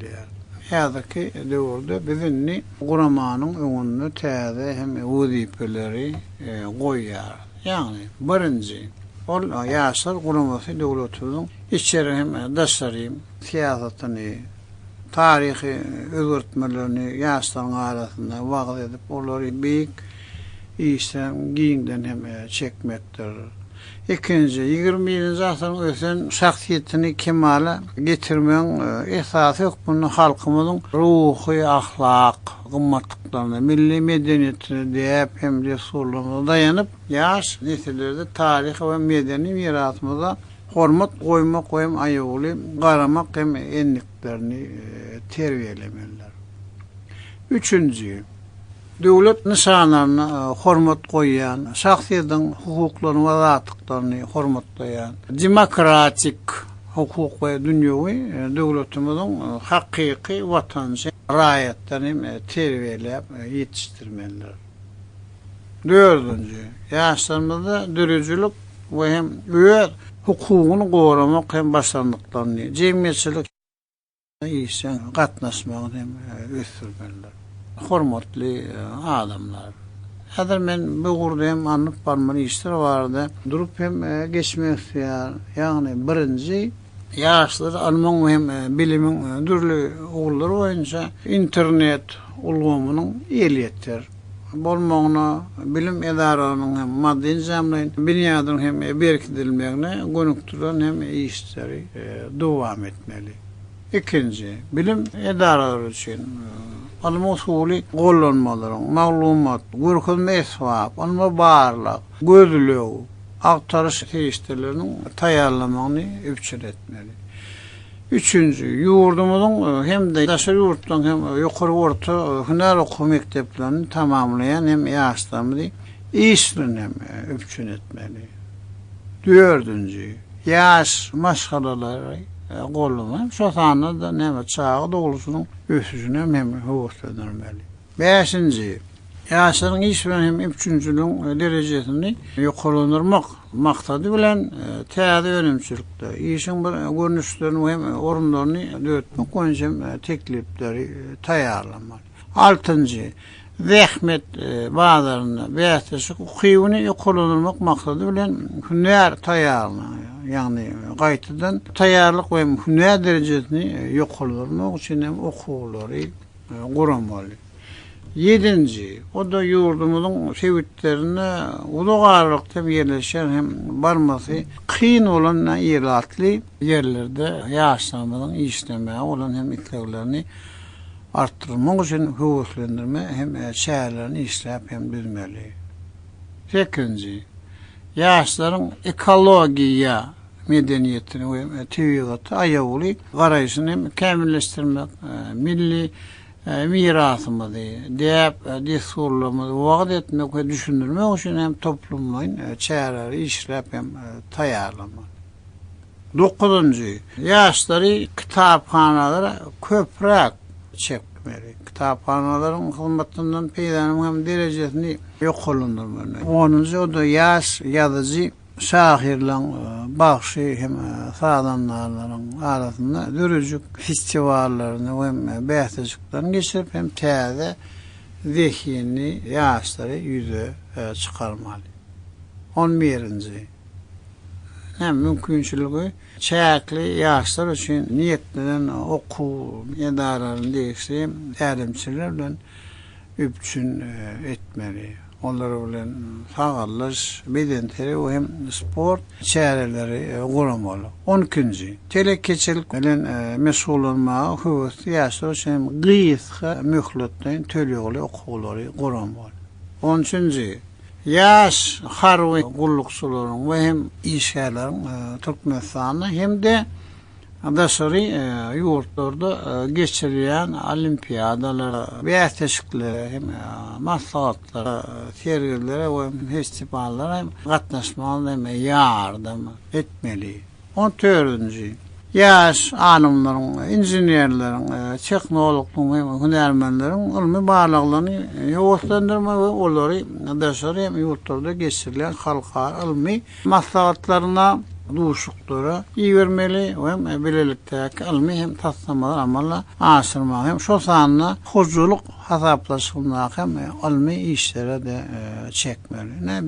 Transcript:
edilýär. Häzirki döwürde bizinni guramanyň öňünde täze hem wezipleri goýýar. Ýagny birinji ol ýaşlar guramasy döwletimiziň içeri hem daşary siýasatyny, taryhy özgertmelerini ýaşlaryň arasynda wagt edip olary beýik işlem giňden hem çekmekdir. İkinci, 20-nji asyryň ösen şahsiýetini kemale getirmeň esasy hukmuny halkymyzyň ruhy, ahlak, gymmatlyklaryna, milli medeniýetine diýip hem resurlaryna daýanyp, ýaş nesillerde taryh we medeni mirasymyza hormat goýmak hem aýaly garamak hem enliklerini terbiýelemeler. Üçüncü, döwlet nişanlaryna hormat goýýan, şahsiýetiň hukuklaryny we azatlyklaryny hormatlaýan, demokratik hukuk we dünýäwi döwletimiziň hakyky watançy raýatlaryny terbiýelep ýetişdirmeliler. Dördüncü, ýaşlarymyzda dürüjlük we hem öz hukugyny goramak hem başlandyklaryny, jemgyýetçilik işe gatnaşmagy hem ösürmeliler. Hormatly adamlar. Häzir men bu gurda hem anyp barmaly işler bardy. Durup hem geçmek istýär. Ýagny birinji ýaşlar almaň hem bilimiň dürli ogullary boýunça internet ulgamynyň eliýetdir. Bolmagyna bilim edaralarynyň hem maddi jamlaryň binýadyň hem berkidilmegine gönükdiren hem işleri dowam etmeli. İkinci, bilim edaralary üçin alma usuly gollanmalaryň, maglumat, görkezme esbab, alma barlyk, gözlük, agtaryş teýişleriniň taýýarlamagyny öpçür etmeli. Üçüncü, ýurdumyzyň hem de daşary ýurtlaryň hem ýokary orta hüner okuw mekdeplerini tamamlayan hem ýaşlarymyzy işlerini hem öpçür etmeli. Dördüncü, ýaş maşgalary gollama, şo sanda da näme çağı dogulusynyň ösüşüne hem howaslanyrmaly. Beşinji, ýaşlaryň iş bilen hem üçüncülüň derejesini ýokalandyrmak maksady bilen täze önümçilikde işiň bir görnüşlerini hem orunlaryny döwetmek boýunça teklipleri taýýarlamaly. Altıncı, zähmet bazarına beýatşyk ukywyny ýokalandyrmak maksady bilen hünär taýýarlamaly. Ýagny gaýtadan taýýarlyk we hünär derejesini ýokalandyrmak üçin hem okuwlary guranmaly. Yedinci, o da ýurdumyzyň sebitlerine udagarlykda ýerleşen hem barmasy kyn olan ýerlatly ýerlerde ýaşlarymyzyň işlemegi olan hem iklegilerini arttırmak üçin howaslanyrma hem şäherlerini işläp hem düzmeli. Sekinci, ýaşlaryň ekologiýa medeniýetini we tebigaty aýaly garaýyşyny hem kämilleşdirmek, milli mirasymyzy diýip desurlamy wagt etmek we düşündirmek üçin hem toplumyň çäherleri işläp hem taýýarlamak. 9-njy, ýaşlary kitapxanalara köprek çekmeli. Kitapxanalaryň hyzmatyndan peýdanyň hem derejesini ýokalandyrmaly. 10-njy, o da ýaş ýazyjy şahirlaryň bagşy hem sadanlaryň arasynda dürüjük festiwallaryny we beýatjyklaryny geçirip hem täze zehni ýaşlary ýüze çykarmaly. 11-nji, hem mümkinçiligi çäkli ýaşlar üçin niýetlenen okuw edaralaryny diýsem tälimçiler bilen öpçün etmeli. Onlara bilen sagallaş, bedenteri we hem sport çäreleri guranmaly. 12-nji, telekeçilik bilen mesullanmagy howasy ýaşlar üçin gysga möhletden tölegli okuwlary guranmaly. 13-nji, ýaş harwy gullukçylaryň we hem işgärleriň Türkmenistanyň hem de daşary ýurtlarda geçirilen olimpiadalar, beýatşyklar hem maslahatlar, sergiler we festivallara gatnaşmaly hem ýardam etmeli. 14-nji, ýaş alymlaryň, inženerleriň, tehnologlaryň we hünärmenleriň ilmi barlyklaryny ýowaslandyrma we olary daşary hem ýurtlarda geçirilen halkara ilmi maslahatlaryna duşuklara iyi vermeli hem bilelikdäki ilmi hem taslamalar amalla aşyrmak hem şo sanly hojuluk hasaplaşymak hem ilmi işlere de çekmeli.